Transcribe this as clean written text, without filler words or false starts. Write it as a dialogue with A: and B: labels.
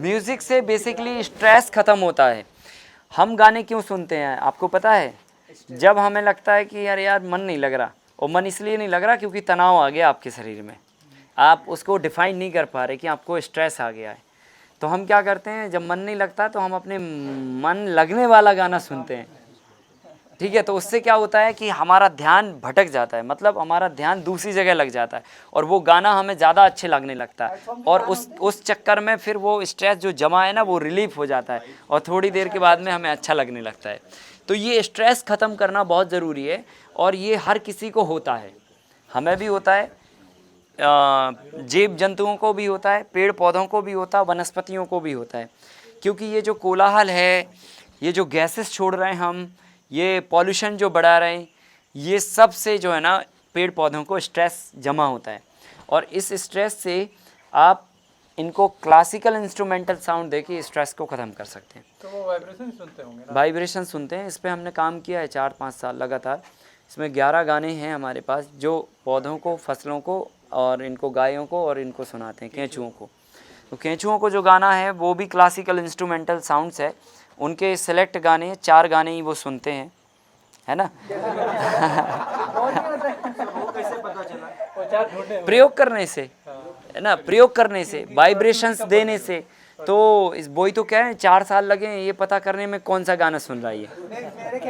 A: Music से basically stress ख़त्म होता है। हम गाने क्यों सुनते हैं आपको पता है? जब हमें लगता है कि यार मन नहीं लग रहा, और मन इसलिए नहीं लग रहा क्योंकि तनाव आ गया आपके शरीर में, आप उसको डिफाइन नहीं कर पा रहे कि आपको स्ट्रेस आ गया है। तो हम क्या करते हैं, जब मन नहीं लगता तो हम अपने मन लगने वाला गाना सुनते हैं, ठीक है। तो उससे क्या होता है कि हमारा ध्यान भटक जाता है, मतलब हमारा ध्यान दूसरी जगह लग जाता है और वो गाना हमें ज़्यादा अच्छे लगने लगता है, और उस चक्कर में फिर वो स्ट्रेस जो जमा है ना वो रिलीफ हो जाता है और थोड़ी देर के बाद में हमें अच्छा लगने लगता है। तो ये स्ट्रेस ख़त्म करना बहुत ज़रूरी है और ये हर किसी को होता है, हमें भी होता है, जीव जंतुओं को भी होता है, पेड़ पौधों को भी होता है, वनस्पतियों को भी होता है। क्योंकि ये जो कोलाहल है, ये जो गैसेस छोड़ रहे हैं हम, ये पॉल्यूशन जो बढ़ा रहे हैं, ये सब से जो है ना पेड़ पौधों को स्ट्रेस जमा होता है, और इस स्ट्रेस से आप इनको क्लासिकल इंस्ट्रूमेंटल साउंड देके स्ट्रेस को ख़त्म कर सकते हैं।
B: तो वो वाइब्रेशन सुनते होंगे ना?
A: वाइब्रेशन सुनते हैं, इस पे हमने काम किया है 4-5 साल लगातार। इसमें 11 गाने हैं हमारे पास जो पौधों को, फसलों को और इनको गायों को और इनको सुनाते हैं, केंचुओं को। तो केंचुओं को जो गाना है वो भी क्लासिकल इंस्ट्रूमेंटल साउंड्स है, उनके सेलेक्ट गाने 4 गाने ही वो सुनते हैं, है ना। प्रयोग करने से, है ना, प्रयोग करने से, वाइब्रेशंस देने से। तो इस वही तो क्या है, 4 साल लगे ये पता करने में कौन सा गाना सुन रहा है ये।